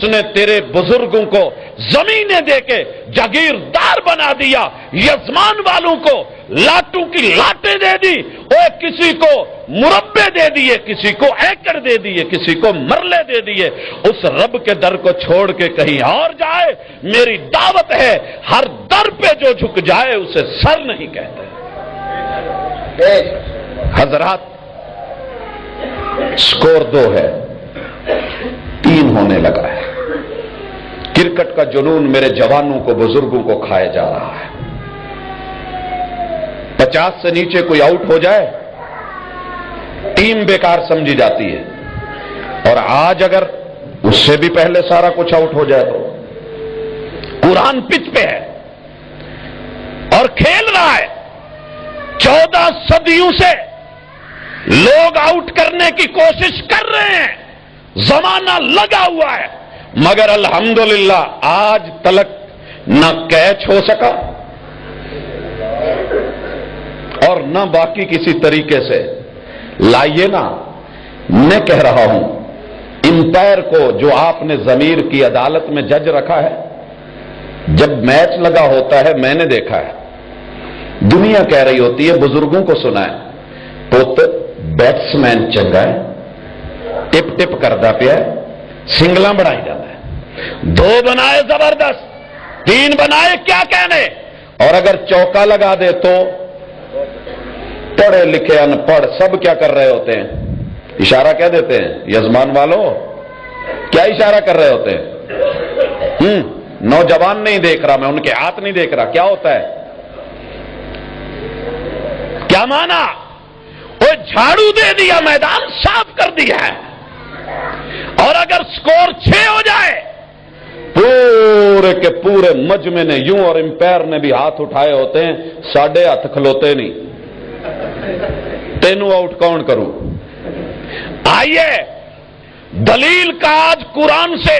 اس نے تیرے بزرگوں کو زمینیں دے کے جاگیردار بنا دیا، یزمان والوں کو لاٹوں کی لاٹیں دے دی، اور کسی کو مربع دے دیے، کسی کو ایکڑ دے دیے، کسی کو مرلے دے دیے۔ اس رب کے در کو چھوڑ کے کہیں اور جائے، میری دعوت ہے ہر در پہ جو جھک جائے اسے سر نہیں کہتے۔ حضرات، سکور 2 ہے، 3 ہونے لگا ہے۔ کرکٹ کا جنون میرے جوانوں کو، بزرگوں کو کھائے جا رہا ہے۔ 50 سے نیچے کوئی آؤٹ ہو جائے ٹیم بیکار سمجھی جاتی ہے، اور آج اگر اس سے بھی پہلے سارا کچھ آؤٹ ہو جائے تو قرآن پچ پہ ہے اور کھیل رہا ہے۔ 14 صدیوں سے لوگ آؤٹ کرنے کی کوشش کر رہے ہیں، زمانہ لگا ہوا ہے، مگر الحمدللہ آج تلک نہ کیچ ہو سکا اور نہ باقی کسی طریقے سے۔ لائیے نا، میں کہہ رہا ہوں امپائر کو جو آپ نے ضمیر کی عدالت میں جج رکھا ہے، جب میچ لگا ہوتا ہے میں نے دیکھا ہے، دنیا کہہ رہی ہوتی ہے، بزرگوں کو سنا ہے، پوت بیٹسمین چنگا ہے، ٹپ ٹپ کردا پیا ہے، سنگلاں بڑھائی جاتا ہے، 2 بنائے زبردست، 3 بنائے کیا کہنے، اور اگر چوکا لگا دے تو پڑھے لکھے ان پڑھ سب کیا کر رہے ہوتے ہیں؟ اشارہ کہہ دیتے ہیں، یزمان والو کیا اشارہ کر رہے ہوتے ہیں؟ نوجوان نہیں دیکھ رہا میں، ان کے ہاتھ نہیں دیکھ رہا، کیا ہوتا ہے؟ کیا مانا؟ وہ جھاڑو دے دیا، میدان صاف کر دیا ہے، اور اگر سکور 6 ہو جائے پورے کے پورے مجمع نے یوں اور امپائر نے بھی ہاتھ اٹھائے ہوتے ہیں، 7.5 ہاتھ کھلوتے نہیں، تینوں آؤٹ کون کروں؟ آئیے دلیل کا آج قرآن سے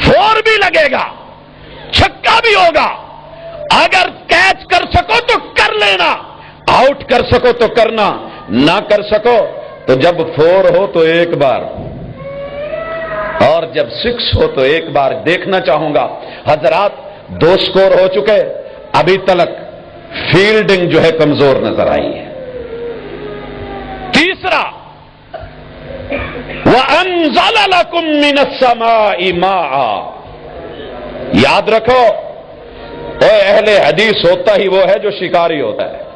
4 بھی لگے گا، چھکا بھی ہوگا، اگر کیچ کر سکو تو کر لینا، آؤٹ کر سکو تو کرنا، نہ کر سکو تو جب 4 ہو تو 1 بار اور جب 6 ہو تو 1 بار دیکھنا چاہوں گا۔ حضرات 2 سکور ہو چکے، ابھی تلک فیلڈنگ جو ہے کمزور نظر آئی ہے۔ تیسرا، وَأَنزَلَ لَكُم مِّنَ السَّمَاءِ مَاءً، یاد رکھو اے اہل حدیث ہوتا ہی وہ ہے جو شکاری ہوتا ہے،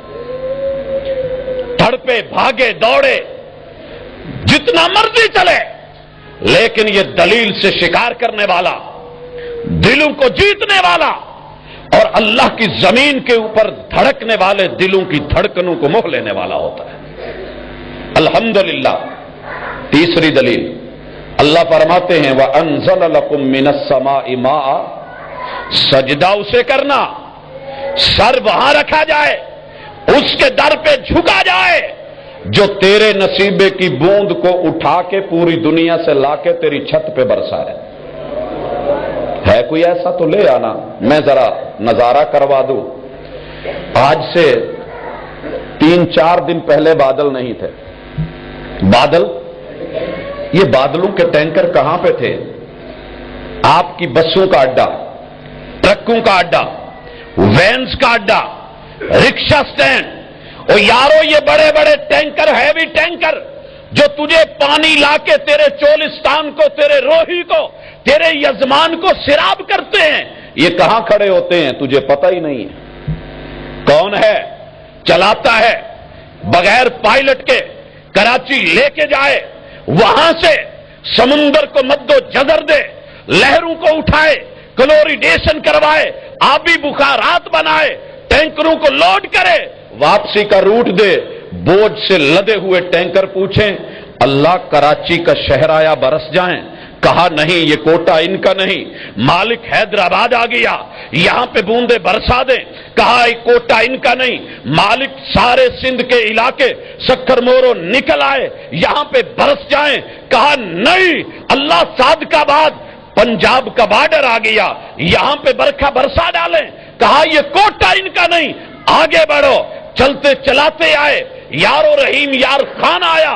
تڑپے بھاگے دوڑے جتنا مرضی چلے، لیکن یہ دلیل سے شکار کرنے والا، دلوں کو جیتنے والا اور اللہ کی زمین کے اوپر دھڑکنے والے دلوں کی دھڑکنوں کو موہ لینے والا ہوتا ہے۔ الحمدللہ۔ تیسری دلیل، اللہ فرماتے ہیں وَأَنزَلَ لَكُم مِّنَ السَّمَاءِ مَاءً، سجدہ اسے کرنا، سر وہاں رکھا جائے، اس کے در پہ جھکا جائے جو تیرے نصیبے کی بوند کو اٹھا کے پوری دنیا سے لا کے تیری چھت پہ برسا ہے کوئی ایسا تو لے آنا، میں ذرا نظارہ کروا دوں۔ آج سے 3-4 دن پہلے بادل نہیں تھے، بادل، یہ بادلوں کے ٹینکر کہاں پہ تھے؟ آپ کی بسوں کا اڈا، ٹرکوں کا اڈا، وینز کا اڈا، رکشہ سٹینڈ، اور یارو یہ بڑے بڑے ٹینکر، ہیوی ٹینکر جو تجھے پانی لا کے تیرے چولستان کو، تیرے روہی کو، تیرے یزمان کو سیراب کرتے ہیں، یہ کہاں کھڑے ہوتے ہیں تجھے پتہ ہی نہیں ہے کون ہے چلاتا ہے، بغیر پائلٹ کے کراچی لے کے جائے، وہاں سے سمندر کو مد و جزر دے، لہروں کو اٹھائے، کلوریڈیشن کروائے، آبی بخارات بنائے، ٹینکروں کو لوڈ کرے، واپسی کا روٹ دے، بوجھ سے لدے ہوئے ٹینکر پوچھیں اللہ کراچی کا شہرایا برس جائیں، کہا نہیں، یہ کوٹا ان کا نہیں، مالک حیدرآباد آ گیا، یہاں پہ بوندے برسا دیں، کہا یہ کوٹا ان کا نہیں، مالک سارے سندھ کے علاقے سکھر مورو نکل آئے، یہاں پہ برس جائیں، کہا نہیں، اللہ صادقہ بعد پنجاب کا بارڈر آ گیا، یہاں پہ برکھا برسا ڈالیں، کہا یہ کوٹا ان کا نہیں، آگے بڑھو، چلتے چلاتے آئے، یارو رحیم یار خان آیا،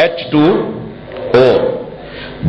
H2O,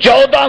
14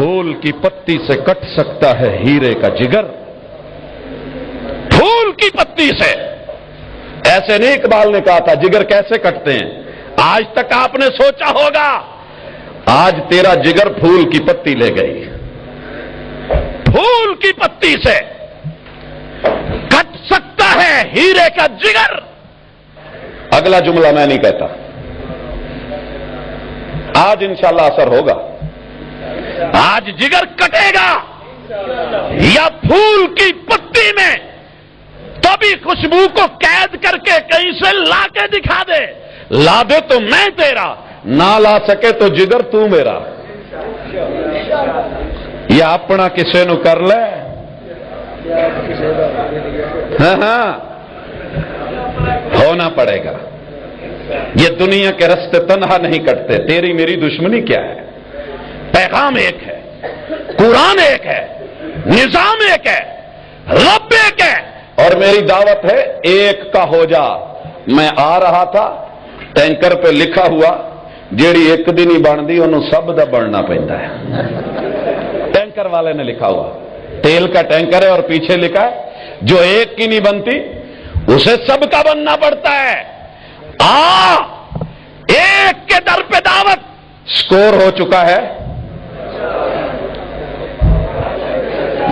پھول کی پتی سے کٹ سکتا ہے ہیرے کا جگر. پھول کی پتی سے. ایسے نہیں اقبال نے کہا تھا جگر کیسے کٹتے ہیں. آج تک آپ نے سوچا ہوگا آج تیرا جگر پھول کی پتی لے گئی. پھول کی پتی سے کٹ سکتا ہے ہیرے کا جگر. اگلا جملہ میں نہیں کہتا, آج انشاءاللہ اثر ہوگا. آج جگر کٹے گا یا پھول کی پتی میں تبھی خوشبو کو قید کر کے کہیں سے لا کے دکھا دے. لا دے تو میں تیرا, نہ لا سکے تو جگر تو میرا. یا اپنا کسے نو کر لے. ہاں ہونا پڑے گا. یہ دنیا کے راستے تنہا نہیں کٹتے. تیری میری دشمنی کیا ہے؟ پیغام ایک ہے, قرآن ایک ہے, نظام ایک ہے, رب ایک ہے. اور میری دعوت ہے ایک کا ہو جا. میں آ رہا تھا ٹینکر پہ لکھا ہوا جیڑی ایک دن ہی بنتی انہوں سب دا بننا پہنتا ہے. ٹینکر والے نے لکھا ہوا تیل کا ٹینکر ہے اور پیچھے لکھا ہے جو ایک کی نہیں بنتی اسے سب کا بننا پڑتا ہے. ایک کے در پہ دعوت. سکور ہو چکا ہے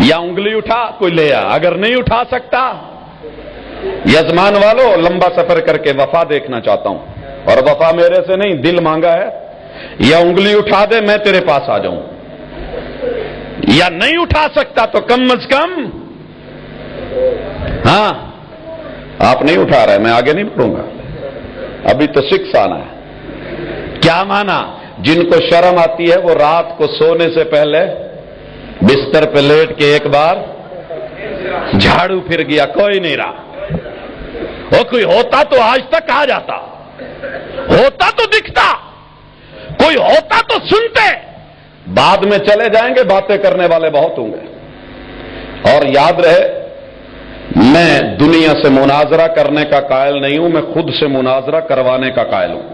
یا انگلی اٹھا کوئی لے آ. اگر نہیں اٹھا سکتا یزمان والوں لمبا سفر کر کے وفا دیکھنا چاہتا ہوں اور وفا میرے سے نہیں دل مانگا ہے. یا انگلی اٹھا دے میں تیرے پاس آ جاؤں. یا نہیں اٹھا سکتا تو کم از کم ہاں آپ نہیں اٹھا رہے میں آگے نہیں بڑھوں گا. ابھی تو 6 آنا ہے. کیا مانا؟ جن کو شرم آتی ہے وہ رات کو سونے سے پہلے بستر پہ لیٹ کے ایک بار جھاڑو پھر گیا کوئی نہیں رہا. وہ کوئی ہوتا تو آج تک آ جاتا, ہوتا تو دکھتا, کوئی ہوتا تو سنتے. بعد میں چلے جائیں گے, باتیں کرنے والے بہت ہوں گے. اور یاد رہے میں دنیا سے مناظرہ کرنے کا قائل نہیں ہوں, میں خود سے مناظرہ کروانے کا قائل ہوں.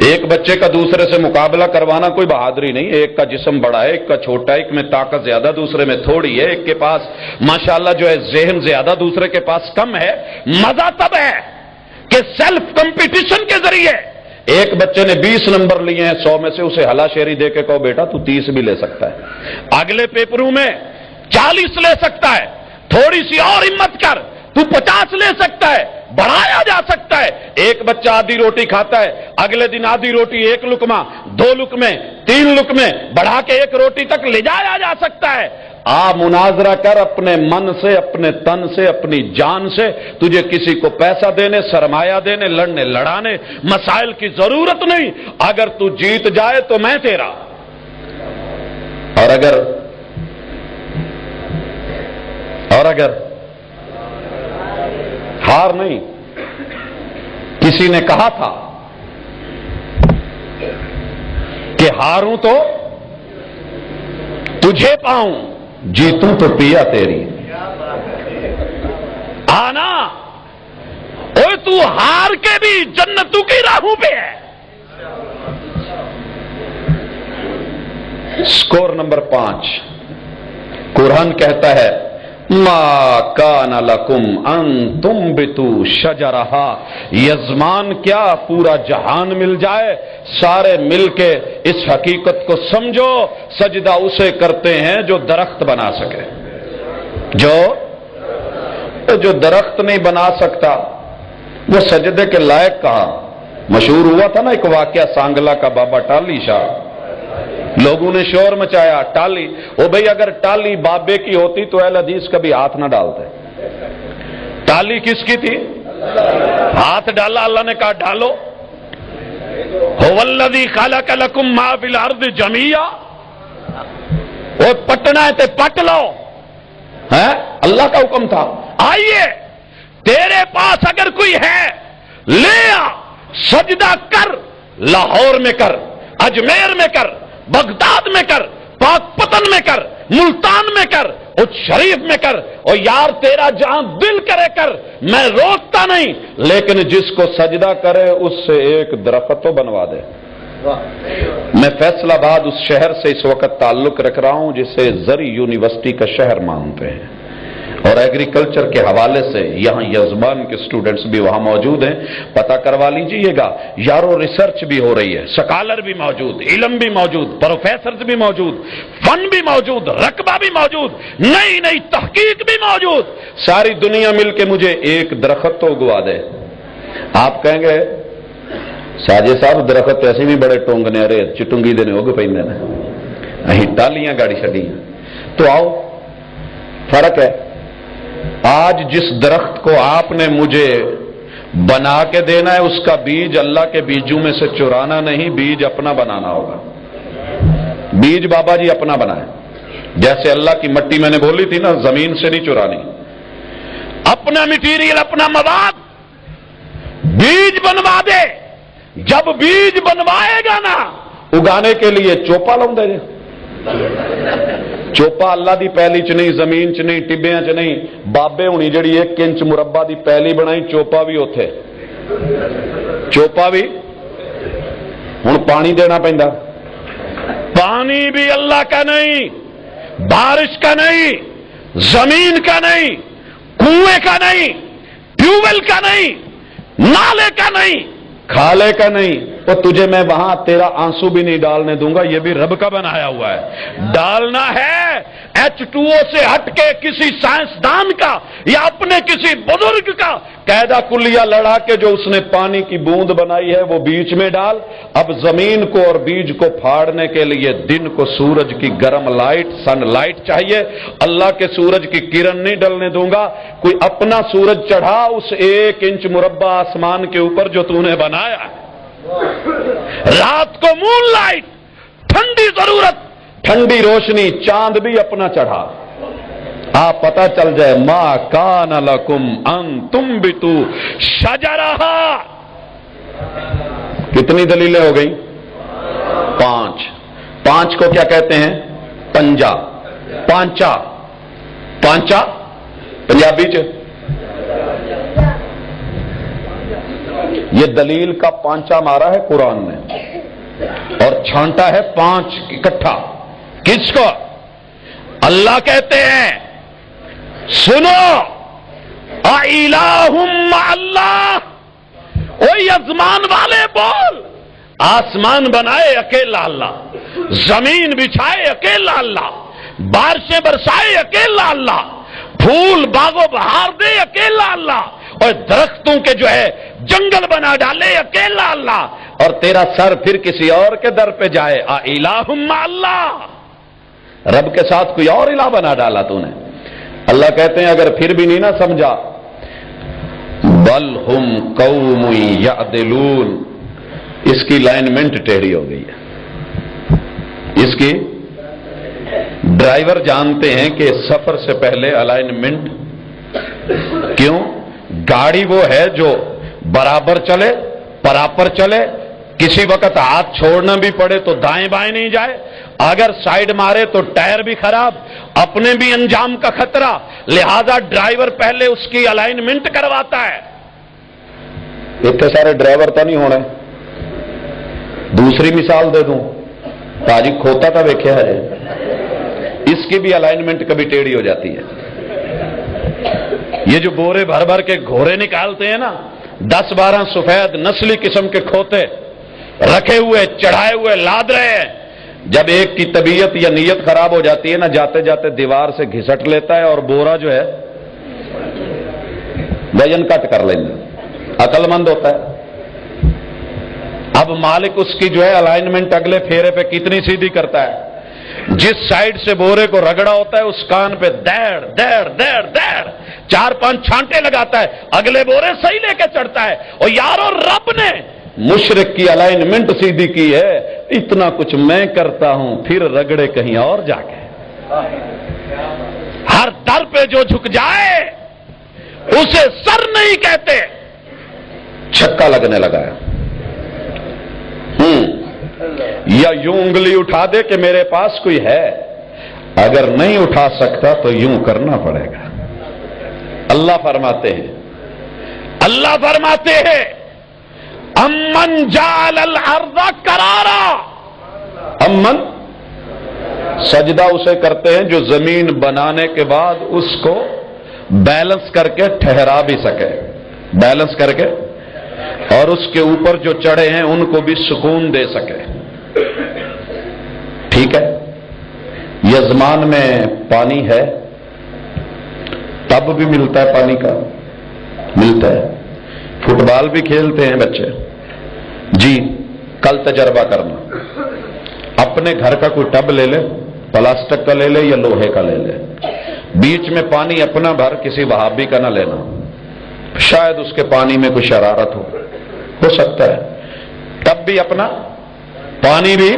ایک بچے کا دوسرے سے مقابلہ کروانا کوئی بہادری نہیں. ایک کا جسم بڑا ہے, ایک کا چھوٹا ہے, ایک میں طاقت زیادہ دوسرے میں تھوڑی ہے, ایک کے پاس ماشاءاللہ جو ہے ذہن زیادہ دوسرے کے پاس کم ہے. مزہ تب ہے کہ سیلف کمپٹیشن کے ذریعے ایک بچے نے 20 نمبر لیے ہیں 100 میں سے, اسے ہلا شیری دے کے کہو بیٹا تو 30 بھی لے سکتا ہے, اگلے پیپروں میں 40 لے سکتا ہے, تھوڑی سی اور ہمت کر تو 50 لے سکتا ہے, بڑھایا جا سکتا ہے. ایک بچہ آدھی روٹی کھاتا ہے, اگلے دن آدھی روٹی 1 لقمہ 2 لقمے 3 لقمے بڑھا کے 1 روٹی تک لے جایا جا سکتا ہے. مناظرہ کر اپنے من سے, اپنے تن سے, اپنی جان سے. تجھے کسی کو پیسہ دینے, سرمایہ دینے, لڑنے لڑانے مسائل کی ضرورت نہیں. اگر تو جیت جائے تو میں تیرا, اور اگر ہار نہیں. کسی نے کہا تھا کہ ہاروں تو تجھے پاؤں, جیتوں تو پیا تیری. آنا اوے تو ہار کے بھی جنتوں کی راہوں پہ ہے. سکور نمبر 5 قرآن کہتا ہے ما کان لکم ان تنبتوا شجرہا. یزمان کیا پورا جہان مل جائے, سارے مل کے اس حقیقت کو سمجھو سجدہ اسے کرتے ہیں جو درخت بنا سکے. جو درخت نہیں بنا سکتا وہ سجدے کے لائق کہاں. مشہور ہوا تھا نا ایک واقعہ سانگلہ کا, بابا ٹالی شاہ. لوگوں نے شور مچایا ٹالی, او بھئی اگر ٹالی بابے کی ہوتی تو اہل حدیث کبھی ہاتھ نہ ڈالتے. ٹالی کس کی تھی؟ ہاتھ ڈالا, اللہ نے کہا ڈالو. هو الذی خلق لکم ما فی الارض جمیعا. وہ پٹنا ہے تے پٹ لو, اللہ کا حکم تھا. آئیے تیرے پاس اگر کوئی ہے لے آ, سجدہ کر. لاہور میں کر, اجمیر میں کر, بغداد میں کر, پاک پتن میں کر, ملتان میں کر, اچ شریف میں کر. اور یار تیرا جہاں دل کرے کر, میں روکتا نہیں, لیکن جس کو سجدہ کرے اس سے ایک درخت تو بنوا دے. میں فیصل آباد اس شہر سے اس وقت تعلق رکھ رہا ہوں جسے زرعی یونیورسٹی کا شہر مانتے ہیں، اور ایگریکلچر کے حوالے سے یہاں یزمان کے اسٹوڈنٹس بھی وہاں موجود ہیں، پتہ کروا لیجئے گا یارو، ریسرچ بھی ہو رہی ہے، سکالر بھی موجود، علم بھی موجود، پروفیسرز بھی موجود، فن بھی موجود، رقبہ بھی موجود، نئی نئی تحقیق بھی موجود، ساری دنیا مل کے مجھے ایک درخت تو اگوا دے۔ آپ کہیں گے ساجے صاحب درخت ایسے بھی بڑے ٹونگنے، ارے چٹنگی دینے اگ پیندے نے، اہیں ٹالیاں گاڑی چھڑی، تو آؤ فرق ہے۔ آج جس درخت کو آپ نے مجھے بنا کے دینا ہے اس کا بیج اللہ کے بیجوں میں سے چرانا نہیں، بیج اپنا بنانا ہوگا۔ بیج بابا جی اپنا بنائے، جیسے اللہ کی مٹی میں نے بولی تھی نا، زمین سے نہیں چرانی، اپنا مٹیریل، اپنا مواد، بیج بنوا دے۔ جب بیج بنوائے گا نا اگانے کے لیے چوپا لاؤں دے، چوپا اللہ دی پہلی چ نہیں، زمین چ نہیں، ٹبیاں چ نہیں، بابے ہونی جڑی 1 انچ مربع دی پہلی بنائی، چوپا بھی اوتھے، چوپا بھی ہن پانی دینا پیندا، پانی بھی اللہ کا نہیں، بارش کا نہیں، زمین کا نہیں، کنویں کا نہیں، ٹیوب ویل کا نہیں، نالے کا نہیں، کھالے کا نہیں، تو تجھے میں وہاں تیرا آنسو بھی نہیں ڈالنے دوں گا، یہ بھی رب کا بنایا ہوا ہے۔ ڈالنا ہے H2O سے ہٹ کے کسی سائنسدان کا یا اپنے کسی بزرگ کا قاعدہ کلیہ لڑا کے جو اس نے پانی کی بوند بنائی ہے وہ بیچ میں ڈال۔ اب زمین کو اور بیج کو پھاڑنے کے لیے دن کو سورج کی گرم لائٹ، سن لائٹ چاہیے، اللہ کے سورج کی کرن نہیں ڈلنے دوں گا۔ کوئی اپنا سورج چڑھا اس 1 انچ مربع آسمان کے اوپر جو تو نے بنایا ہے۔ رات کو مون لائٹ، ٹھنڈی ضرورت، ٹھنڈی روشنی، چاند بھی اپنا چڑھا۔ آپ پتہ چل جائے ما کان لکم ان تنبتوا شجرہا۔ کتنی دلیلیں ہو گئی؟ 5۔ 5 کو کیا کہتے ہیں؟ پنجا، پانچا، پانچا پنجابی چ یہ دلیل کا پانچا مارا ہے قرآن نے، اور چھانٹا ہے 5 اکٹھا۔ کس کو؟ اللہ کہتے ہیں سنو، اِلٰہٌ مع اللہ، او یزمان والے بول، آسمان بنائے اکیلا اللہ، زمین بچھائے اکیلا اللہ، بارشیں برسائے اکیلا اللہ، پھول باغ و بہار دے اکیلا اللہ، اور درختوں کے جو ہے جنگل بنا ڈالے اکیلا اللہ، اور تیرا سر پھر کسی اور کے در پہ جائے، اِلٰہٌ مع اللہ، رب کے ساتھ کوئی اور الہ بنا ڈالا تو نے۔ اللہ کہتے ہیں اگر پھر بھی نہیں نہ سمجھا، بل ہم قوم یعدلون، اس کی لائنمنٹ ٹیڑھی ہو گئی ہے۔ اس کی ڈرائیور جانتے ہیں کہ سفر سے پہلے الائنمنٹ، کیوں؟ گاڑی وہ ہے جو برابر چلے، پراپر چلے، کسی وقت ہاتھ چھوڑنا بھی پڑے تو دائیں بائیں نہیں جائے، اگر سائیڈ مارے تو ٹائر بھی خراب، اپنے بھی انجام کا خطرہ، لہذا ڈرائیور پہلے اس کی الائنمنٹ کرواتا ہے۔ اتنے سارے ڈرائیور تو نہیں ہونے۔ دوسری مثال دے دوں، تاجی کھوتا تھا ویکھے ہے، اس کی بھی الائنمنٹ کبھی ٹیڑھی ہو جاتی ہے۔ یہ جو بورے بھر بھر کے گھوڑے نکالتے ہیں نا، 10-12 سفید نسلی قسم کے کھوتے رکھے ہوئے، چڑھائے ہوئے، لاد رہے ہیں، جب ایک کی طبیعت یا نیت خراب ہو جاتی ہے نا، جاتے جاتے دیوار سے گھسٹ لیتا ہے اور بورا جو ہے وزن کٹ کر لینا، عقل مند ہوتا ہے۔ اب مالک اس کی جو ہے الائنمنٹ اگلے پھیرے پہ کتنی سیدھی کرتا ہے، جس سائیڈ سے بورے کو رگڑا ہوتا ہے اس کان پہ دیڑ دیڑ دیڑ دیڑ 4-5 چھانٹے لگاتا ہے، اگلے بورے صحیح لے کے چڑھتا ہے۔ اور یارو رب نے مشرک کی الائنمنٹ سیدھی کی ہے، اتنا کچھ میں کرتا ہوں پھر رگڑے کہیں اور جا کے۔ ہر در پہ جو جھک جائے اسے سر نہیں کہتے، چھکا لگنے لگا ہے۔ یا یوں انگلی اٹھا دے کہ میرے پاس کوئی ہے، اگر نہیں اٹھا سکتا تو یوں کرنا پڑے گا۔ اللہ فرماتے ہیں، اللہ فرماتے ہیں امن امن جعل الارض قرارا، امن سجدہ اسے کرتے ہیں جو زمین بنانے کے بعد اس کو بیلنس کر کے ٹھہرا بھی سکے، بیلنس کر کے، اور اس کے اوپر جو چڑھے ہیں ان کو بھی سکون دے سکے۔ ٹھیک ہے، یزمان میں پانی ہے، تب بھی ملتا ہے پانی کا، ملتا ہے، فٹ بال بھی کھیلتے ہیں بچے۔ جی کل تجربہ کرنا، اپنے گھر کا کوئی ٹب لے لے، پلاسٹک کا لے لے یا لوہے کا لے لے، بیچ میں پانی اپنا بھر، کسی وہابی کا نہ لینا، شاید اس کے پانی میں کوئی شرارت ہو سکتا ہے، ٹب بھی اپنا، پانی بھی،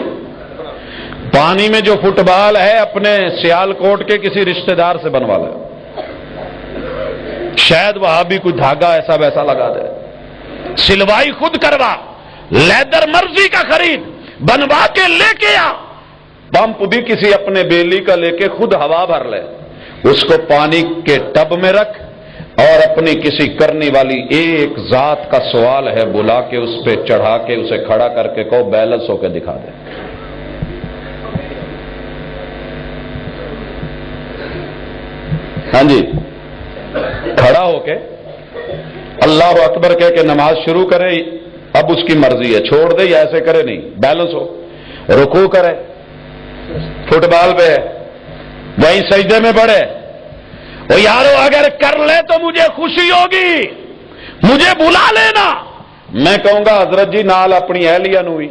پانی میں جو فٹ بال ہے اپنے سیال کوٹ کے کسی رشتہ دار سے بنوا لے، شاید وہاں بھی کوئی دھاگا ایسا ویسا لگا دے، سلوائی خود کروا، لیدر مرضی کا خرید، بنوا کے لے کے آ، پمپ بھی کسی اپنے بیلی کا لے کے خود ہوا بھر لے، اس کو پانی کے ٹب میں رکھ، اور اپنی کسی کرنے والی ایک ذات کا سوال ہے، بلا کے اس پہ چڑھا کے اسے کھڑا کر کے کہو بیلنس ہو کے دکھا دے۔ ہاں جی، کھڑا ہو کے اللہ اکبر کہہ کے نماز شروع کرے، اب اس کی مرضی ہے، چھوڑ دے یا ایسے کرے، نہیں، بیلنس ہو، رکوع کرے، فٹ بال پہ ہے وہیں سجدے میں پڑے، وہ یارو اگر کر لے تو مجھے خوشی ہوگی، مجھے بلا لینا۔ میں کہوں گا حضرت جی نال اپنی اہلیہ نو ہی،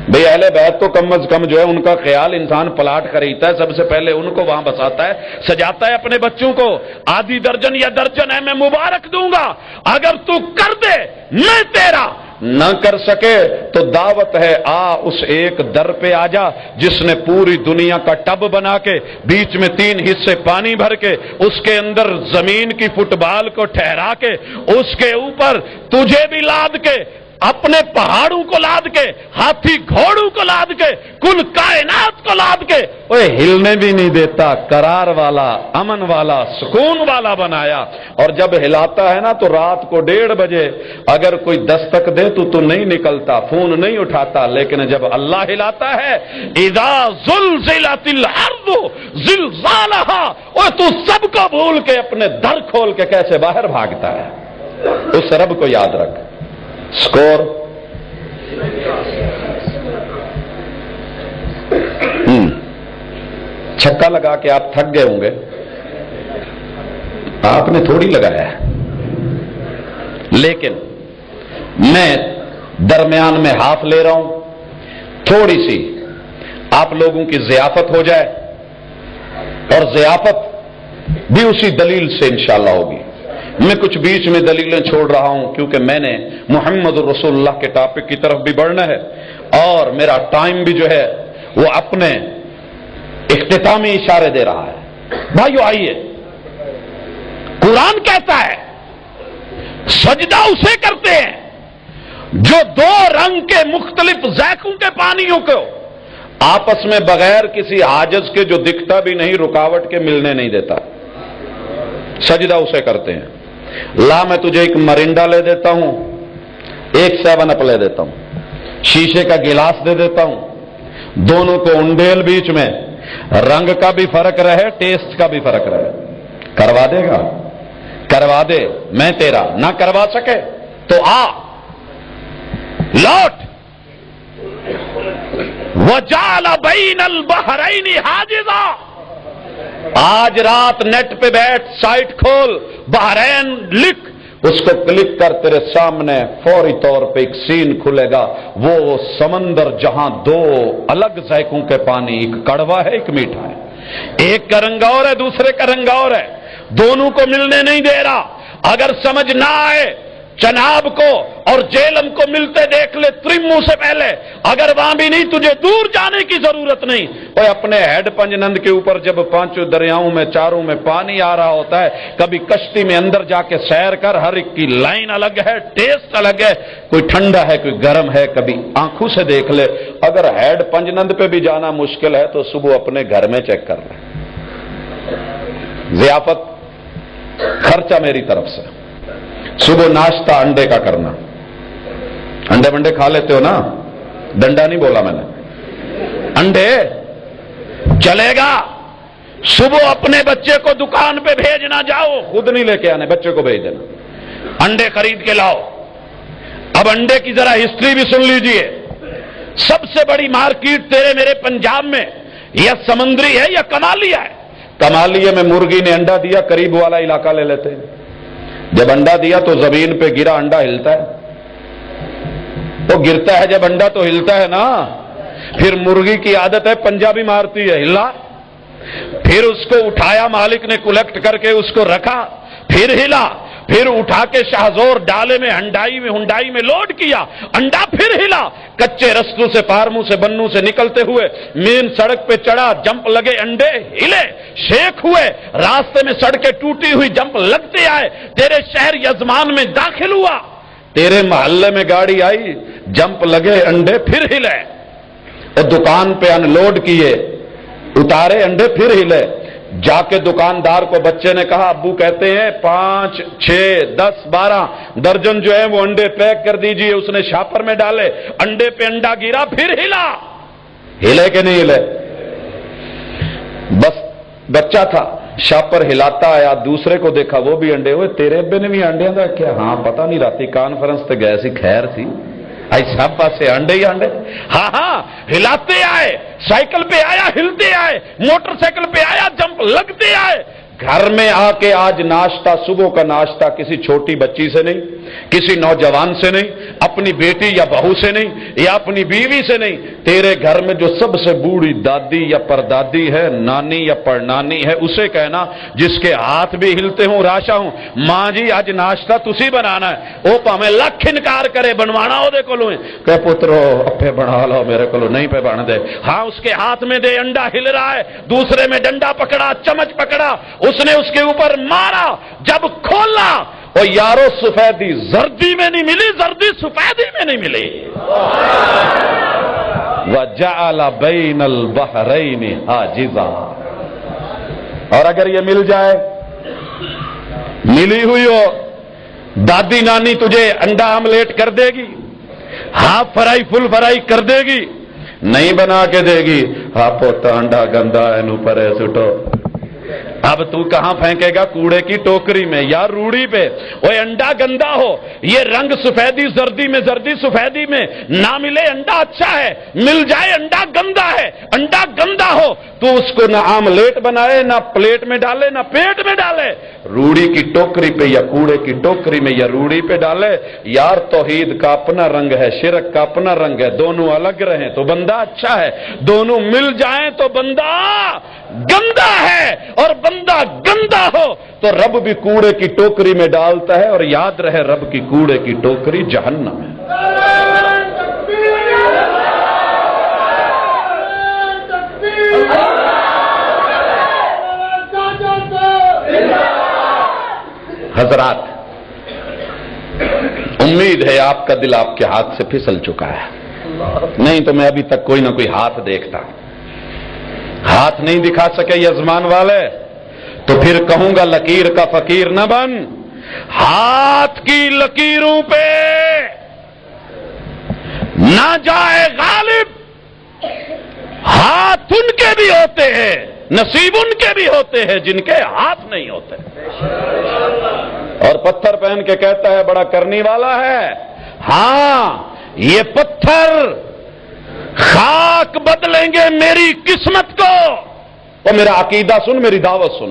بھئی اہل بیت تو کم از کم جو ہے ان کا خیال، انسان پلاٹ خریدتا ہے سب سے پہلے ان کو وہاں بساتا ہے، سجاتا ہے اپنے بچوں کو، آدھی درجن یا درجن ہے، میں مبارک دوں گا، اگر تو کر دے میں تیرا، نہ کر سکے تو دعوت ہے، آ اس ایک در پہ آ جا جس نے پوری دنیا کا ٹب بنا کے بیچ میں 3 حصے پانی بھر کے اس کے اندر زمین کی فٹ بال کو ٹھہرا کے اس کے اوپر تجھے بھی لاد کے، اپنے پہاڑوں کو لاد کے، ہاتھی گھوڑوں کو لاد کے، کل کائنات کو لاد کے، وہ ہلنے بھی نہیں دیتا، قرار والا، امن والا، سکون والا بنایا، اور جب ہلاتا ہے نا تو رات کو 1:30 بجے اگر کوئی دستک دے تو نہیں نکلتا، فون نہیں اٹھاتا، لیکن جب اللہ ہلاتا ہے، اذا زلزلت الارض زلزالہا، وہ تو سب کو بھول کے اپنے در کھول کے کیسے باہر بھاگتا ہے، اس رب کو یاد رکھ۔ سکور چھکا لگا کے آپ تھک گئے ہوں گے، آپ نے تھوڑی لگایا ہے، لیکن میں درمیان میں ہاتھ لے رہا ہوں، تھوڑی سی آپ لوگوں کی ضیافت ہو جائے، اور ضیافت بھی اسی دلیل سے انشاءاللہ ہوگی۔ میں کچھ بیچ میں دلیلیں چھوڑ رہا ہوں کیونکہ میں نے محمد رسول اللہ کے ٹاپک کی طرف بھی بڑھنا ہے، اور میرا ٹائم بھی جو ہے وہ اپنے اختتامی اشارے دے رہا ہے۔ بھائیو آئیے، قرآن کہتا ہے سجدہ اسے کرتے ہیں جو 2 رنگ کے مختلف ذائقوں کے پانیوں کو آپس میں بغیر کسی حاجز کے، جو دکھتا بھی نہیں، رکاوٹ کے ملنے نہیں دیتا، سجدہ اسے کرتے ہیں۔ لا میں تجھے ایک مرنڈا لے دیتا ہوں، ایک 7 اپ لے دیتا ہوں، شیشے کا گلاس دے دیتا ہوں، دونوں کو انڈیل بیچ میں، رنگ کا بھی فرق رہے، ٹیسٹ کا بھی فرق رہے، کروا دے گا؟ کروا دے، میں تیرا، نہ کروا سکے تو آ لوٹ۔ وَجَعَلَ بَيْنَ الْبَحْرَيْنِ حَاجِزًا، آج رات نیٹ پہ بیٹھ، سائٹ کھول، بحرین لکھ، اس کو کلک کر، تیرے سامنے فوری طور پہ ایک سین کھلے گا، وہ سمندر جہاں 2 الگ ذائقوں کے پانی، ایک کڑوا ہے ایک میٹھا ہے، ایک کا رنگ اور ہے دوسرے کا رنگ اور ہے، دونوں کو ملنے نہیں دے رہا۔ اگر سمجھ نہ آئے، چناب کو اور جیلم کو ملتے دیکھ لے ترمو سے پہلے، اگر وہاں بھی نہیں، تجھے دور جانے کی ضرورت نہیں۔ اور اپنے ہیڈ پنج نند کے اوپر جب 5 دریاؤں میں، چاروں میں پانی آ رہا ہوتا ہے، کبھی کشتی میں اندر جا کے سیر کر، ہر ایک کی لائن الگ ہے، ٹیسٹ الگ ہے، کوئی ٹھنڈا ہے کوئی گرم ہے، کبھی آنکھوں سے دیکھ لے۔ اگر ہیڈ پنج نند پہ بھی جانا مشکل ہے تو صبح اپنے گھر میں چیک کر لے۔ ضیافت خرچہ میری طرف سے، صبح ناشتہ انڈے کا کرنا، انڈے ونڈے کھا لیتے ہو نا؟ ڈنڈا نہیں بولا میں نے، انڈے چلے گا؟ صبح اپنے بچے کو دکان پہ بھیجنا، جاؤ، خود نہیں لے کے آنے، بچے کو بھیج دینا، انڈے خرید کے لاؤ۔ اب انڈے کی ذرا ہسٹری بھی سن لیجئے۔ سب سے بڑی مارکیٹ تیرے میرے پنجاب میں یا سمندری ہے یا کمالیہ ہے۔ کمالیہ میں مرغی نے انڈا دیا، قریب والا علاقہ لے لیتے ہیں، جب انڈا دیا تو زمین پہ گرا، انڈا ہلتا ہے، تو گرتا ہے جب انڈا تو ہلتا ہے نا۔ پھر مرغی کی عادت ہے، پنجابی مارتی ہے، ہلا، پھر اس کو اٹھایا، مالک نے کلیکٹ کر کے اس کو رکھا، پھر ہلا، پھر اٹھا کے شاہزور ڈالے میں ہنڈائی میں لوڈ کیا، انڈا پھر ہلا، کچے رستوں سے، فارموں سے، بنوں سے نکلتے ہوئے مین سڑک پہ چڑھا، جمپ لگے، انڈے ہلے، شیک ہوئے، راستے میں سڑکیں ٹوٹی ہوئی، جمپ لگتے آئے، تیرے شہر یزمان میں داخل ہوا، تیرے محلے میں گاڑی آئی، جمپ لگے، انڈے پھر ہلے، اور دکان پہ ان لوڈ کیے، اتارے انڈے پھر ہلے، جا کے دکاندار کو بچے نے کہا، ابو کہتے ہیں 5 6 10 12 درجن جو ہے وہ انڈے پیک کر دیجئے۔ اس نے شاپر میں ڈالے، انڈے پہ انڈا گرا، پھر ہلا، ہلے کہ نہیں ہلے؟ بس بچہ تھا، شاپر ہلاتا آیا، دوسرے کو دیکھا وہ بھی انڈے ہوئے، تیرے ابے نے بھی انڈے دا کیا؟ ہاں پتہ نہیں، راتی کانفرنس تے گئے سی، خیر سی، ایسا پاسے انڈے ہی انڈے، ہاں ہاں ہلاتے آئے، سائیکل پہ آیا ہلتے آئے، موٹر سائیکل پہ آیا جمپ لگتے آئے۔ گھر میں آ کے آج ناشتہ، صبح کا ناشتہ کسی چھوٹی بچی سے نہیں، کسی نوجوان سے نہیں، اپنی بیٹی یا بہو سے نہیں، یا اپنی بیوی سے نہیں، تیرے گھر میں جو سب سے بوڑھی دادی یا پردادی ہے، نانی یا پڑنانی ہے، اسے کہنا، جس کے ہاتھ بھی ہلتے ہوں، راشا ہوں، ماں جی آج ناشتہ تسی بنانا ہے، وہ پاویں لکھ انکار کرے، بنوانا وہ دے کولوں ہے، کہ پترو اپے بنا لو، میرے کولوں نہیں پہ بن دے، ہاں اس کے ہاتھ میں دے، انڈا ہل رہا ہے، دوسرے میں ڈنڈا پکڑا، چمچ پکڑا، اس نے اس کے اوپر مارا، جب کھولا اور یارو سفیدی زردی میں نہیں ملی، زردی سفیدی میں نہیں ملی، وَجَعَلَ بَيْنَ الْبَحْرَيْنِ حَاجِزًا۔ اور اگر یہ مل جائے، ملی ہوئی ہو، دادی نانی تجھے انڈا آملیٹ کر دے گی، ہاف فرائی فل فرائی کر دے گی، نہیں بنا کے دے گی، ہاں پوتا انڈا گندا ہے، نو پرے سٹو، اب تو کہاں پھینکے گا؟ کوڑے کی ٹوکری میں یا روڑی پہ۔ وہ انڈا گندا ہو، یہ رنگ سفیدی زردی میں، زردی سفیدی میں نہ ملے، انڈا اچھا ہے، مل جائے انڈا گندا ہے، انڈا گندا ہو تو اس کو نہ آملیٹ بنائے، نہ پلیٹ میں ڈالے، نہ پیٹ میں ڈالے، روڑی کی ٹوکری پہ یا کوڑے کی ٹوکری میں یا روڑی پہ ڈالے۔ یار توحید کا اپنا رنگ ہے، شرک کا اپنا رنگ ہے، دونوں الگ رہیں تو بندہ اچھا ہے، دونوں مل جائیں تو بندہ گندا ہے، اور بندہ گندا ہو تو رب بھی کوڑے کی ٹوکری میں ڈالتا ہے، اور یاد رہے رب کی کوڑے کی ٹوکری جہنم ہے۔ حضرات، امید ہے آپ کا دل آپ کے ہاتھ سے پھسل چکا ہے، نہیں تو میں ابھی تک کوئی نہ کوئی ہاتھ دیکھتا۔ ہاتھ نہیں دکھا سکے یزمان والے تو پھر کہوں گا لکیر کا فقیر نہ بن، ہاتھ کی لکیروں پہ نہ جائے غالب، ہاتھ ان کے بھی ہوتے ہیں، نصیب ان کے بھی ہوتے ہیں جن کے ہاتھ نہیں ہوتے۔ اور پتھر پہن کے کہتا ہے بڑا کرنی والا ہے، ہاں یہ پتھر خاک بدلیں گے میری قسمت کو، اور میرا عقیدہ سن، میری دعوت سن،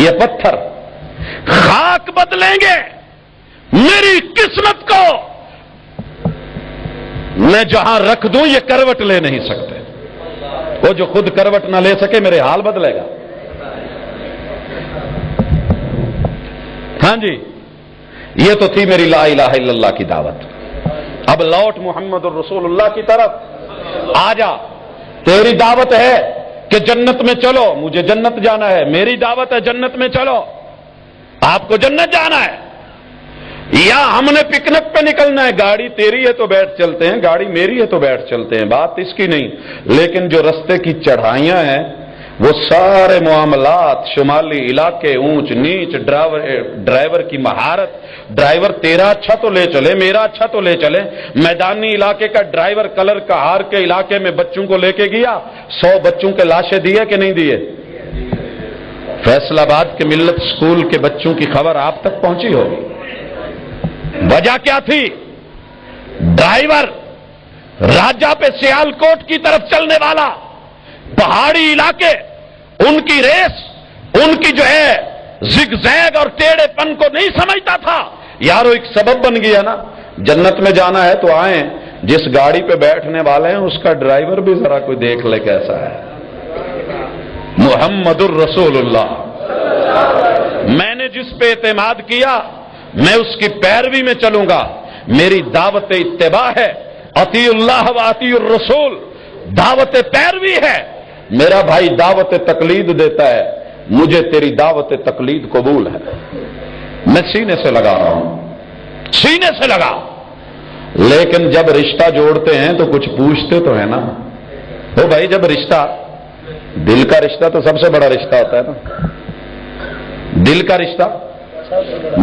یہ پتھر خاک بدلیں گے میری قسمت کو، میں جہاں رکھ دوں یہ کروٹ لے نہیں سکتے، وہ جو خود کروٹ نہ لے سکے میرے حال بدلے گا۔ ہاں جی، یہ تو تھی میری لا الہ الا اللہ کی دعوت۔ اب لوٹ محمد الرسول اللہ کی طرف آ جا، تیری دعوت ہے کہ جنت میں چلو، مجھے جنت جانا ہے، میری دعوت ہے جنت میں چلو، آپ کو جنت جانا ہے، یا ہم نے پکنک پہ نکلنا ہے، گاڑی تیری ہے تو بیٹھ چلتے ہیں، گاڑی میری ہے تو بیٹھ چلتے ہیں، بات اس کی نہیں، لیکن جو رستے کی چڑھائیاں ہیں وہ سارے معاملات، شمالی علاقے، اونچ نیچ، ڈرائیور کی مہارت، ڈرائیور تیرا اچھا تو لے چلے، میرا اچھا تو لے چلے، میدانی علاقے کا ڈرائیور کلر کہار کے علاقے میں بچوں کو لے کے گیا، 100 بچوں کے لاشیں دیے کہ نہیں دیے؟ فیصل آباد کے ملت اسکول کے بچوں کی خبر آپ تک پہنچی ہوگی۔ وجہ کیا تھی؟ ڈرائیور راجہ پہ سیالکوٹ کی طرف چلنے والا، پہاڑی علاقے، ان کی ریس، ان کی جو ہے زگ زیگ اور ٹیڑھے پن کو نہیں سمجھتا تھا۔ یارو ایک سبب بن گیا نا، جنت میں جانا ہے تو آئیں، جس گاڑی پہ بیٹھنے والے ہیں اس کا ڈرائیور بھی ذرا کوئی دیکھ لے کیسا ہے۔ محمد الرسول اللہ، میں نے جس پہ اعتماد کیا میں اس کی پیروی میں چلوں گا۔ میری دعوت اتباع ہے، اطیع اللہ و اطیع الرسول، دعوت پیروی ہے۔ میرا بھائی دعوت تقلید دیتا ہے، مجھے تیری دعوت تقلید قبول ہے۔ میں سینے سے لگا رہا ہوں، سینے سے لگا، لیکن جب رشتہ جوڑتے ہیں تو کچھ پوچھتے تو ہے نا۔ وہ بھائی جب رشتہ، دل کا رشتہ تو سب سے بڑا رشتہ ہوتا ہے نا، دل کا رشتہ۔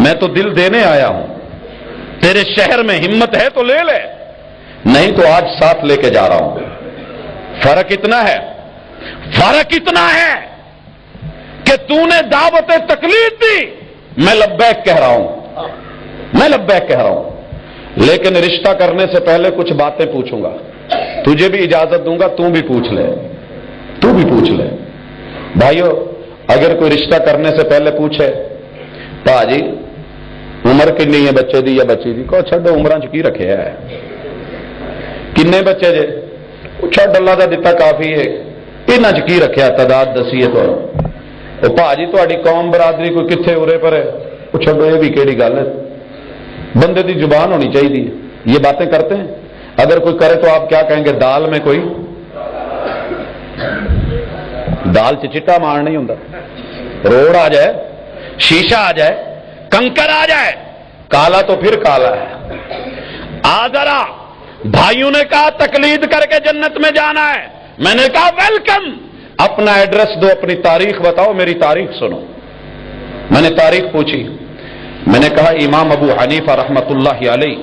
میں تو دل دینے آیا ہوں، تیرے شہر میں ہمت ہے تو لے لے، نہیں تو آج ساتھ لے کے جا رہا ہوں۔ فرق اتنا ہے، فرق اتنا ہے کہ تو نے دعوت تقلید دی، میں لبیک کہہ رہا ہوں، میں لبیک کہہ رہا ہوں، لیکن رشتہ کرنے سے پہلے کچھ باتیں پوچھوں گا، تجھے بھی اجازت دوں گا، تو بھی پوچھ لے، تو بھی پوچھ لے۔ بھائیو، اگر کوئی رشتہ کرنے سے پہلے پوچھے پاجی عمر کنی ہے بچے دی یا بچی دی، کو چھڈو عمراں چ کی رکھے ہے، کنے بچے جے، چھڈ اللہ دا دتا کافی ہے، انہاں چ کی رکھیا تعداد دسیے تو او پاجی تہاڈی قوم برادری کوئی کتھے ارے پر ہے، او چھڈو یہ بھی کیڑی گل ہے، بندے دی زبان ہونی چاہیے۔ یہ باتیں کرتے ہیں، اگر کوئی کرے تو آپ کیا کہیں گے؟ دال میں کوئی دال چٹا مار نہیں ہوں، روڑ آ جائے، شیشہ آ جائے، کنکر آ جائے، کالا تو پھر کالا ہے۔ ذرا بھائیوں نے کہا تقلید کر کے جنت میں جانا ہے، میں نے کہا ویلکم، اپنا ایڈریس دو، اپنی تاریخ بتاؤ، میری تاریخ سنو۔ میں نے تاریخ پوچھی، میں نے کہا امام ابو حنیفہ رحمت اللہ علیہ،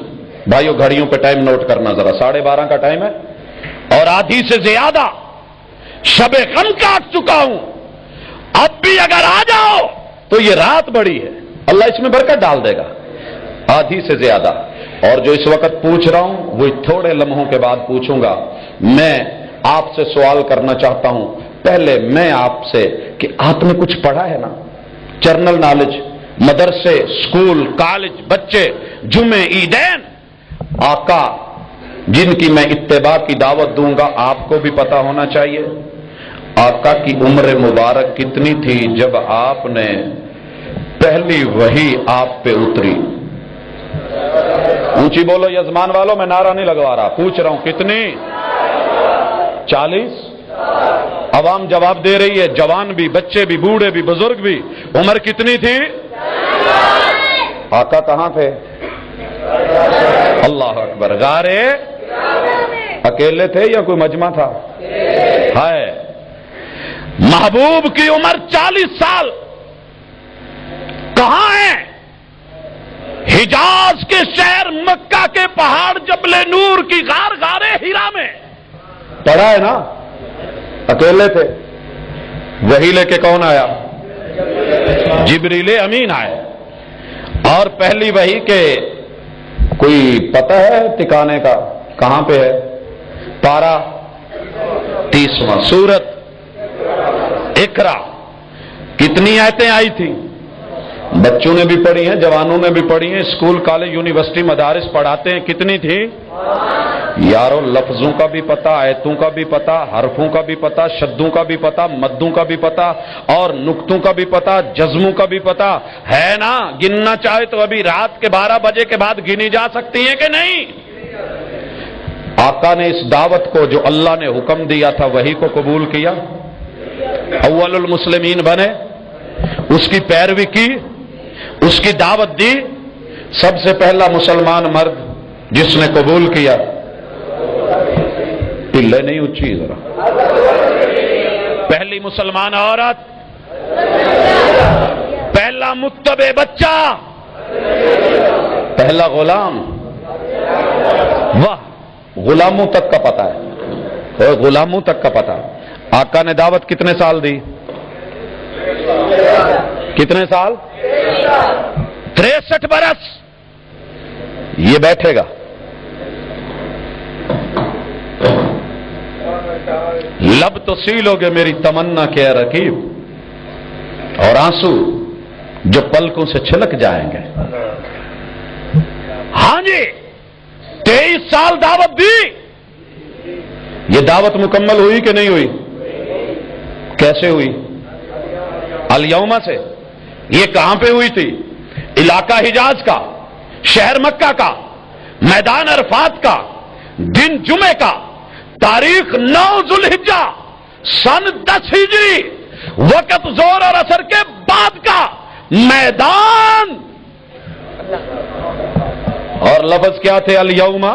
بھائیو گھڑیوں پہ ٹائم نوٹ کرنا ذرا، 12:30 کا ٹائم ہے اور آدھی سے زیادہ شب غم کاٹ چکا ہوں، اب بھی اگر آ جاؤ تو یہ رات بڑی ہے، اللہ اس میں برکت ڈال دے گا، آدھی سے زیادہ۔ اور جو اس وقت پوچھ رہا ہوں وہ تھوڑے لمحوں کے بعد پوچھوں گا۔ میں آپ سے سوال کرنا چاہتا ہوں، پہلے میں آپ سے کہ آپ نے کچھ پڑھا ہے نا، جرنل نالج، مدرسے، سکول، کالج، بچے، جمعے، عیدین، آقا جن کی میں اتباع کی دعوت دوں گا آپ کو بھی پتا ہونا چاہیے۔ آقا کی عمر مبارک کتنی تھی جب آپ نے پہلی وحی آپ پہ اتری؟ اونچی بولو یزمان والوں، میں نعرہ نہیں لگوا رہا، پوچھ رہا ہوں کتنی؟ 40؟ عوام جواب دے رہی ہے، جوان بھی، بچے بھی، بوڑھے بھی، بزرگ بھی۔ عمر کتنی تھی؟ آقا کہاں تھے؟ اللہ اکبر، غارے اکیلے تھے یا کوئی مجمع تھا؟ ہے محبوب کی عمر 40 سال، کہاں ہے؟ حجاز کے شہر مکہ کے پہاڑ جبل نور کی غار غارے ہیرا میں پڑا ہے نا، اکیلے تھے۔ وہی لے کے کون آیا؟ جبریل امین آئے، اور پہلی وحی کے کوئی پتہ ہے ٹھکانے کا کہاں پہ ہے؟ پارہ 30واں، سورت اقرا۔ کتنی آیتیں آئی تھی؟ بچوں نے بھی پڑھی ہیں، جوانوں نے بھی پڑھی ہیں، اسکول کالج یونیورسٹی مدارس پڑھاتے ہیں، کتنی تھی؟ یارو لفظوں کا بھی پتا، آیتوں کا بھی پتا، حرفوں کا بھی پتا، شدوں کا بھی پتا، مدوں کا بھی پتا، اور نقطوں کا بھی پتا، جزموں کا بھی پتا ہے نا؟ گننا چاہے تو ابھی رات کے 12 بجے کے بعد گنی جا سکتی ہیں کہ نہیں؟ آقا نے اس دعوت کو جو اللہ نے حکم دیا تھا وہی کو قبول کیا، اول المسلمین بنے، اس کی پیروی کی، اس کی دعوت دی۔ سب سے پہلا مسلمان مرد جس نے قبول کیا، پلے نہیں اچھی ذرا، پہلی مسلمان عورت، پہلا متبع بچہ، پہلا غلام. واہ، غلاموں تک کا پتہ ہے، اور غلاموں تک کا پتہ. آقا نے دعوت کتنے سال دی؟ کتنے سال؟ 63 برس. یہ بیٹھے گا، لب تو سیلو گے میری تمنا کے رقیب، اور آنسو جو پلکوں سے چھلک جائیں گے. ہاں جی، 23 سال دعوت دی. یہ دعوت مکمل ہوئی کہ نہیں ہوئی؟ کیسے ہوئی؟ الیوم سے. یہ کہاں پہ ہوئی تھی؟ علاقہ حجاز کا، شہر مکہ کا، میدان عرفات کا، دن جمعے کا، تاریخ 9 ذوالحجہ، سن 10 ہجری، وقت زور اور اثر کے بعد کا میدان. اور لفظ کیا تھے؟ الیوم.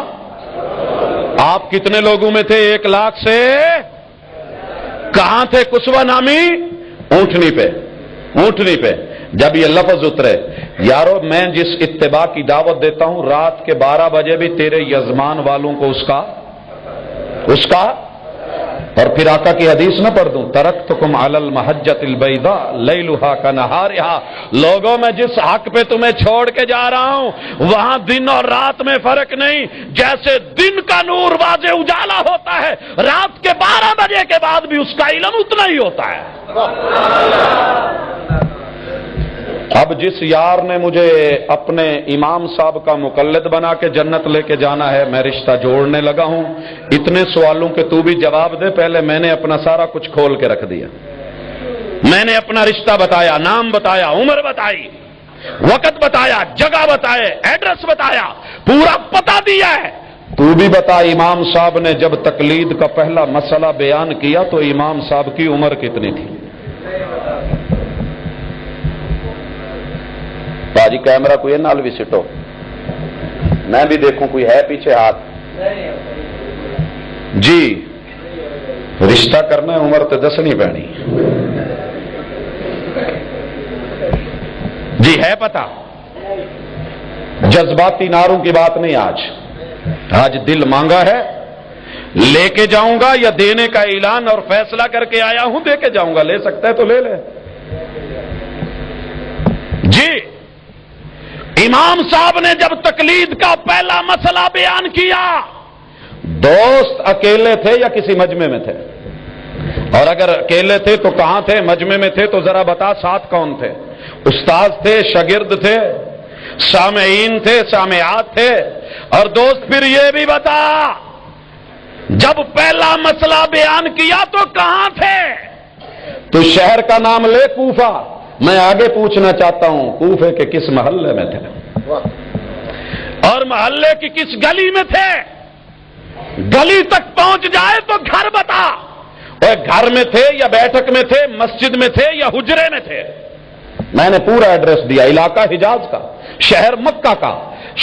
آپ کتنے لوگوں میں تھے 1 لاکھ سے؟ کہاں تھے؟ کسوہ نامی اونٹنی پہ. اونٹنی پہ جب یہ لفظ اترے، یارو میں جس اتباع کی دعوت دیتا ہوں، رات کے 12 بجے بھی تیرے یزمان والوں کو اس کا اور پھر آقا کی حدیث نہ پڑھ دوں، ترکتکم علی المحجۃ البیضاء لیلھا کنہارھا. لوگوں میں جس حق پہ تمہیں چھوڑ کے جا رہا ہوں وہاں دن اور رات میں فرق نہیں. جیسے دن کا نور واضح اجالا ہوتا ہے، رات کے 12 بجے کے بعد بھی اس کا علم اتنا ہی ہوتا ہے. اب جس یار نے مجھے اپنے امام صاحب کا مقلد بنا کے جنت لے کے جانا ہے، میں رشتہ جوڑنے لگا ہوں. اتنے سوالوں کے تو بھی جواب دے. پہلے میں نے اپنا سارا کچھ کھول کے رکھ دیا. میں نے اپنا رشتہ بتایا، نام بتایا، عمر بتائی، وقت بتایا، جگہ بتائے، ایڈریس بتایا، پورا پتہ دیا ہے. تو بھی بتا، امام صاحب نے جب تقلید کا پہلا مسئلہ بیان کیا تو امام صاحب کی عمر کتنی تھی؟ باجی کیمرہ کوئی نال بھی سٹو، میں بھی دیکھوں کوئی ہے پیچھے ہاتھ. جی رشتہ کرنا عمر تے دسنی پینی. جی ہے پتہ. جذباتی نعروں کی بات نہیں. آج دل مانگا ہے، لے کے جاؤں گا، یا دینے کا اعلان اور فیصلہ کر کے آیا ہوں، دے کے جاؤں گا. لے سکتا ہے تو لے لے. جی امام صاحب نے جب تقلید کا پہلا مسئلہ بیان کیا، دوست اکیلے تھے یا کسی مجمع میں تھے؟ اور اگر اکیلے تھے تو کہاں تھے؟ مجمع میں تھے تو ذرا بتا ساتھ کون تھے؟ استاد تھے، شاگرد تھے، سامعین تھے، سامعات تھے؟ اور دوست پھر یہ بھی بتا، جب پہلا مسئلہ بیان کیا تو کہاں تھے؟ تو شہر کا نام لے، کوفہ. میں آگے پوچھنا چاہتا ہوں، کوفے کے کس محلے میں تھے؟ اور محلے کی کس گلی میں تھے؟ گلی تک پہنچ جائے تو گھر بتا. اور گھر میں تھے یا بیٹھک میں تھے، مسجد میں تھے یا حجرے میں تھے؟ میں نے پورا ایڈریس دیا. علاقہ حجاز کا، شہر مکہ کا،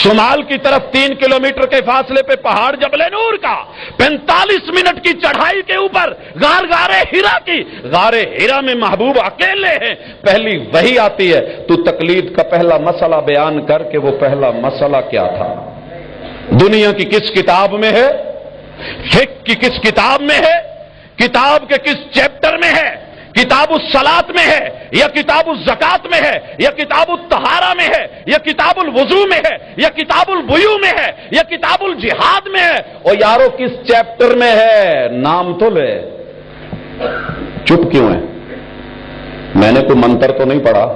شمال کی طرف 3 کلومیٹر کے فاصلے پہ پہاڑ جبل نور کا، 45 منٹ کی چڑھائی کے اوپر غار ہیرا کی. غار ہیرا میں محبوب اکیلے ہیں. پہلی وحی آتی ہے، تو تقلید کا پہلا مسئلہ بیان کر کے. وہ پہلا مسئلہ کیا تھا؟ دنیا کی کس کتاب میں ہے؟ فقہ کی کس کتاب میں ہے؟ کتاب کے کس چیپٹر میں ہے؟ کتاب الصلاۃ میں ہے یا کتاب الزکات میں ہے یا کتاب الطہارہ میں ہے یا کتاب الوضو میں ہے یا کتاب البیوع میں ہے یا کتاب الجہاد میں ہے؟ اور یارو کس چیپٹر میں ہے؟ نام تو لے. چپ کیوں ہے؟ میں نے کوئی منتر تو نہیں پڑھا.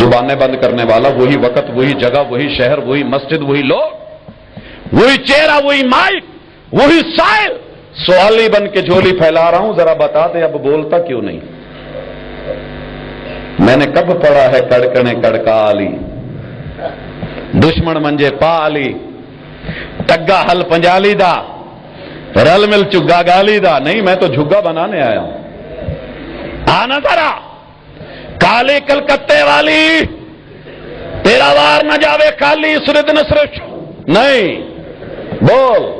زبانیں بند کرنے والا وہی وقت، وہی جگہ، وہی شہر، وہی مسجد، وہی لوگ، وہی چہرہ، وہی مائک، وہی سائل. سوالی بن کے جھولی پھیلا رہا ہوں. ذرا بتا دے اب بولتا کیوں نہیں؟ میں نے کب پڑھا ہے کڑکنے کڑکا علی، دشمن منجے پا علی، ٹگا حل پنجالی دا، رل مل چگا گالی دا. نہیں، میں تو جھگا بنانے آیا ہوں. آنا ذرا کالی کلکتے والی، تیرا وار نہ جاوے کالی سرد نسرش. نہیں بول.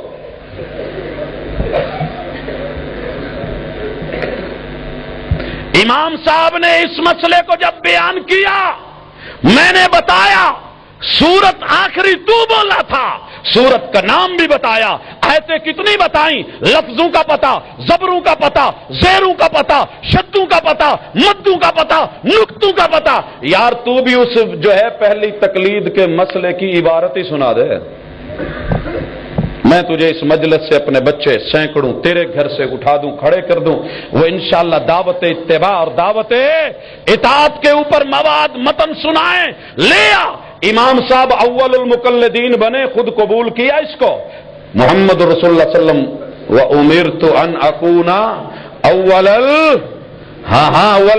امام صاحب نے اس مسئلے کو جب بیان کیا، میں نے بتایا سورت آخری تو بولا تھا، سورت کا نام بھی بتایا، آیتیں کتنی بتائیں، لفظوں کا پتہ، زبروں کا پتہ، زیروں کا پتہ، شدوں کا پتہ، مدوں کا پتہ، نقطوں کا پتہ۔ یار تو بھی اس جو ہے پہلی تقلید کے مسئلے کی عبارت ہی سنا دے۔ میں تجھے اس مجلس سے اپنے بچے سینکڑوں تیرے گھر سے اٹھا دوں، کھڑے کر دوں، وہ انشاءاللہ دعوت اتباع اور دعوت اطاعت کے اوپر مواد متن سنائیں۔ لے آ، امام صاحب اول المقلدین بنے، خود قبول کیا اس کو، محمد رسول اللہ صلی اللہ علیہ وسلم وَأُمِرْتُ أَنْ أَكُونَ اول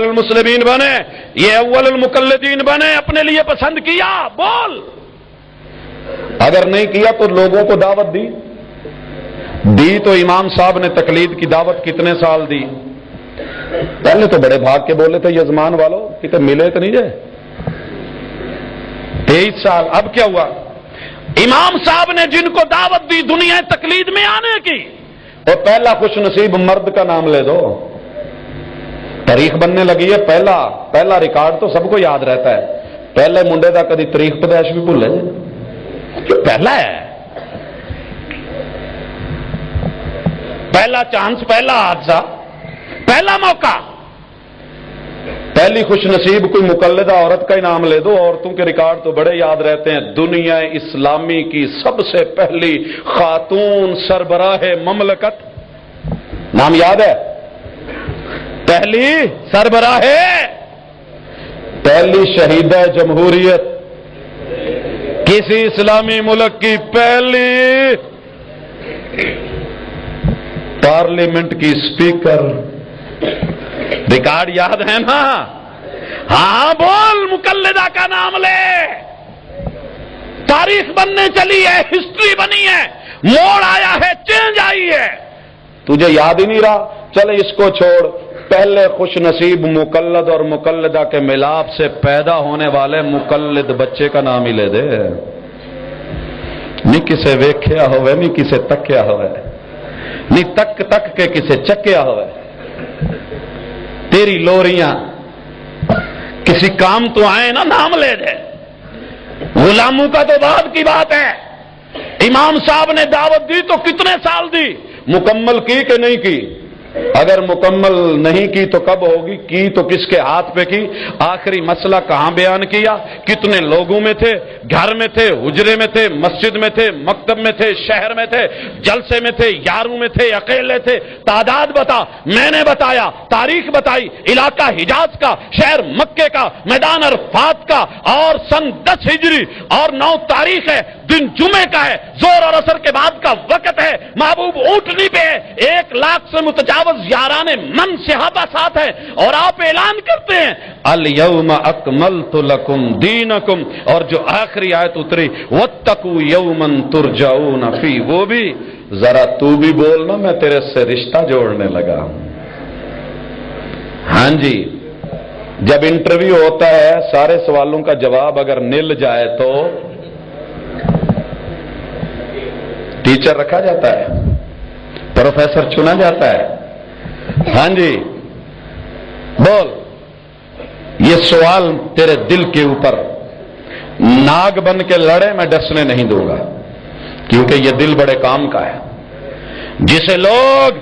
المسلمین بنے، یہ اول المقلدین بنے، اپنے لیے پسند کیا؟ بول۔ اگر نہیں کیا تو لوگوں کو دعوت دی تو امام صاحب نے تقلید کی دعوت کتنے سال دی؟ پہلے تو بڑے بھاگ کے بولے تھے یزمان والوں کہ ملے تو نہیں جائے، 23 سال۔ اب کیا ہوا؟ امام صاحب نے جن کو دعوت دی دنیا تقلید میں آنے کی، اور پہلا خوش نصیب مرد کا نام لے دو، تاریخ بننے لگی ہے۔ پہلا ریکارڈ تو سب کو یاد رہتا ہے، پہلے منڈے دا کدی تاریخ پیدائش بھی بھولے، جو پہلا ہے، پہلا چانس، پہلا حادثہ، پہلا موقع۔ پہلی خوش نصیب کوئی مقلدہ عورت کا ہی نام لے دو، عورتوں کے ریکارڈ تو بڑے یاد رہتے ہیں۔ دنیا اسلامی کی سب سے پہلی خاتون سربراہ مملکت، نام یاد ہے؟ پہلی سربراہ، پہلی شہیدہ جمہوریت، کسی اسلامی ملک کی پہلی پارلیمنٹ کی اسپیکر، ریکارڈ یاد ہے نا؟ ہاں بول، مقلدہ کا نام لے۔ تاریخ بننے چلی ہے، ہسٹری بنی ہے، موڑ آیا ہے، چینج آئی ہے، تجھے یاد ہی نہیں رہا؟ چلے اس کو چھوڑ، پہلے خوش نصیب مقلد اور مقلدہ کے ملاپ سے پیدا ہونے والے مقلد بچے کا نام ہی لے دے۔ نہیں کسے ویکھیا ہوئے، نہیں کسے تکیا ہوئے، نہیں تک کے کسے چکیا ہوئے، تیری لوریاں کسی کام تو آئے نا، نام لے دے۔ غلاموں کا تو بعد کی بات ہے، امام صاحب نے دعوت دی تو کتنے سال دی؟ مکمل کی کہ نہیں کی؟ اگر مکمل نہیں کی تو کب ہوگی؟ کی تو کس کے ہاتھ پہ کی؟ آخری مسئلہ کہاں بیان کیا؟ کتنے لوگوں میں تھے؟ گھر میں تھے، حجرے میں تھے، مسجد میں تھے، مکتب میں تھے، شہر میں تھے، جلسے میں تھے، یاروں میں تھے، اکیلے تھے؟ تعداد بتا، میں نے بتایا، تاریخ بتائی، علاقہ حجاز کا، شہر مکے کا، میدان عرفات کا، اور سن 10 ہجری اور 9 تاریخ ہے، دن جمعے کا ہے، زور اور عصر کے بعد کا وقت ہے، محبوب اونٹنی پہ ہے، 1 لاکھ سے متجاوز یاران من صحابہ ساتھ ہے، اور آپ اعلان کرتے ہیں الیوم اکملت لکم دینکم، اور جو آخری آیت اتری واتقوا یوما ترجعون فی، وہ بھی ذرا تو بھی بولنا، میں تیرے سے رشتہ جوڑنے لگا ہوں۔ ہاں جی، جب انٹرویو ہوتا ہے سارے سوالوں کا جواب اگر نل جائے تو ٹیچر رکھا جاتا ہے، پروفیسر چنا جاتا ہے۔ ہاں جی بول، یہ سوال تیرے دل کے اوپر ناگ بن کے لڑے، میں ڈسنے نہیں دوں گا، کیونکہ یہ دل بڑے کام کا ہے، جسے لوگ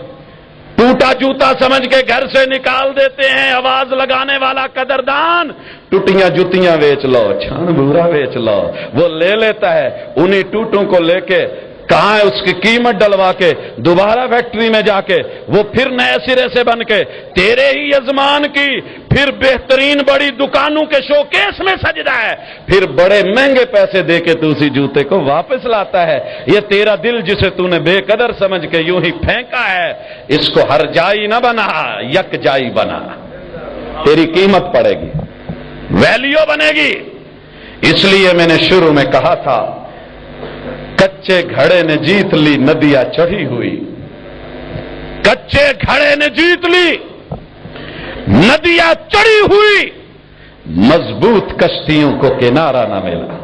ٹوٹا جوتا سمجھ کے گھر سے نکال دیتے ہیں، آواز لگانے والا قدردان ٹوٹیاں جوتیاں بیچ لو، چھان بھورا بیچ لو، وہ لے لیتا ہے، انہی ٹوٹوں کو لے کے کہاں ہے اس کی قیمت ڈلوا کے دوبارہ فیکٹری میں جا کے وہ پھر نئے سرے سے بن کے تیرے ہی یزمان کی پھر بہترین بڑی دکانوں کے شو کیس میں سجدا ہے، پھر بڑے مہنگے پیسے دے کے تو اسی جوتے کو واپس لاتا ہے۔ یہ تیرا دل جسے تو نے بے قدر سمجھ کے یوں ہی پھینکا ہے، اس کو ہر جائی نہ بنا، یک جائی بنا، تیری قیمت پڑے گی، ویلیو بنے گی۔ اس لیے میں نے شروع میں کہا تھا کچے گھڑے نے جیت لی ندیاں چڑھی ہوئی، کچے گھڑے نے جیت لی ندیاں چڑھی ہوئی، مضبوط کشتیوں کو کنارہ نہ ملا۔